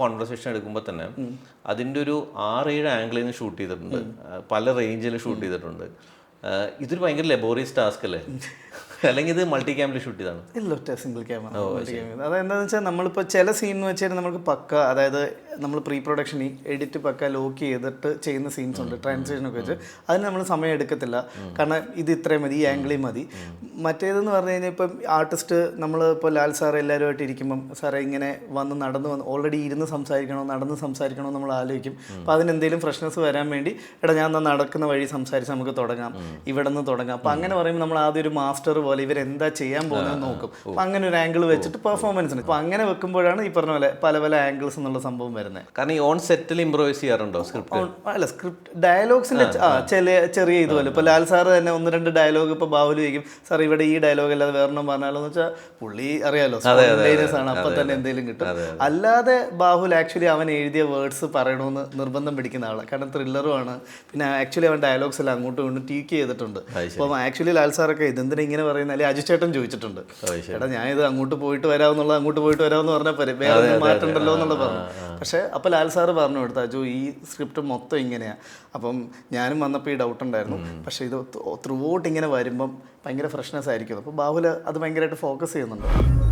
Conversation എടുക്കുമ്പോൾ തന്നെ അതിൻ്റെ ഒരു 6-7 ആംഗിളിൽ നിന്ന് ഷൂട്ട് ചെയ്തിട്ടുണ്ട്, പല റേഞ്ചിൽ ഷൂട്ട് ചെയ്തിട്ടുണ്ട്. ഇതൊരു ഭയങ്കര ലബോറിയസ് ടാസ്ക് അല്ലേ? അല്ലെങ്കിൽ ഇത് മൾട്ടി ക്യാമിൽ ഷൂട്ട് ചെയ്താണ്? ഇല്ല, ഒറ്റ സിംഗിൾ ക്യാമറ. അതെന്താണെന്ന് വെച്ചാൽ നമ്മളിപ്പോൾ ചില സീൻ എന്ന് വെച്ചാൽ നമുക്ക് പക്ക, അതായത് നമ്മൾ പ്രീ പ്രൊഡക്ഷൻ ഈ എഡിറ്റ് പക്ക ലോക്ക് ചെയ്തിട്ട് ചെയ്യുന്ന സീൻസ് ഉണ്ട്, ട്രാൻസ്ലേഷനൊക്കെ വെച്ച്. അതിന് നമ്മൾ സമയം എടുക്കത്തില്ല, കാരണം ഇത് ഇത്രയും മതി, ഈ ആംഗിളിൽ മതി. മറ്റേതെന്ന് പറഞ്ഞു കഴിഞ്ഞാൽ ഇപ്പം ആർട്ടിസ്റ്റ് നമ്മൾ ഇപ്പോൾ ലാൽ സാർ എല്ലാവരുമായിട്ട് ഇരിക്കുമ്പം സാറേ ഇങ്ങനെ നടന്ന് ഓൾറെഡി ഇരുന്ന് സംസാരിക്കണോ നടന്ന് സംസാരിക്കണോ നമ്മൾ ആലോചിക്കും. അപ്പോൾ അതിനെന്തെങ്കിലും ഫ്രഷ്നെസ് വരാൻ വേണ്ടി ഞാൻ നടക്കുന്ന വഴി സംസാരിച്ച് നമുക്ക് തുടങ്ങാം, ഇവിടെ നിന്ന് തുടങ്ങാം. അപ്പോൾ അങ്ങനെ പറയുമ്പോൾ നമ്മൾ ആദ്യം ഒരു മാസ്റ്റർ പോലെ ഇവരെന്താ ചെയ്യാൻ പോകുന്നത് നോക്കും. അപ്പം അങ്ങനെ ഒരു ആംഗിൾ വെച്ചിട്ട് പെർഫോമൻസിന് അപ്പോൾ അങ്ങനെ വെക്കുമ്പോഴാണ് ഈ പറഞ്ഞ പോലെ പല പല ആംഗിൾസ് എന്നുള്ള സംഭവം വരുന്നത്. കാരണം ഈ ഓൺ സെറ്റിൽ ഇംപ്രൂവൈസ് ചെയ്യാറുണ്ടോ സ്ക്രിപ്റ്റ്? അല്ല, സ്ക്രിപ്റ്റ് ഡയലോഗ്സിന്റെ ചെറിയ ഇതുപോലെ ഇപ്പോൾ ലാൽ സാറ് തന്നെ 1-2 ഡയലോഗ് ഇപ്പോൾ ബാഹുലി വയ്ക്കും, സാർ ഇവിടെ ഈ ഡയലോഗ് അല്ലാതെ വേറെണ്ണം പറഞ്ഞാലോ എന്ന് വെച്ചാൽ പുള്ളി അറിയാലോ സ്പോണ്ടേനിയസ് ആണ്, അപ്പം തന്നെ എന്തെങ്കിലും കിട്ടും. അല്ലാതെ ബാഹുൽ ആക്ച്വലി അവൻ എഴുതിയ വേർഡ്സ് പറയണമെന്ന് നിർബന്ധം പിടിക്കുന്ന ആളാണ്, കാരണം ത്രില്ലറുമാണ്. പിന്നെ ആക്ച്വലി അവൻ ഡയലോഗ്സ് എല്ലാം അങ്ങോട്ടും ഇങ്ങോട്ടും ട്വീക്ക് ചെയ്തിട്ടുണ്ട്. അപ്പം ആക്ച്വലി ലാൽ സാറൊക്കെ ഇതെന്തിനാ ഇങ്ങനെ പറയുന്നത്, അല്ലെങ്കിൽ അജു ചേട്ടൻ ചോദിച്ചിട്ടുണ്ട്, ചേട്ടാ ഞാൻ ഇത് അങ്ങോട്ട് പോയിട്ട് വരാമെന്നുള്ളത് അങ്ങോട്ട് പോയിട്ട് വരാമെന്ന് പറഞ്ഞാൽ വേറെ മാറ്റമുണ്ടല്ലോ എന്നുള്ളത് പറഞ്ഞു. പക്ഷേ അപ്പോൾ ലാൽ സാറ് പറഞ്ഞു കൊടുത്ത അജു ഈ സ്ക്രിപ്റ്റ് മൊത്തം ഇങ്ങനെയാണ്. അപ്പം ഞാനും വന്നപ്പോൾ ഈ ഡൗട്ട് ഉണ്ടായിരുന്നു, പക്ഷേ ഇത് ത്രൂ ഔട്ട് ഇങ്ങനെ വരുമ്പം ഭയങ്കര ഫ്രഷ്നെസ് ആയിരിക്കും. അപ്പോൾ ബാഹുൽ അത് ഭയങ്കരമായിട്ട് ഫോക്കസ് ചെയ്യുന്നുണ്ട്.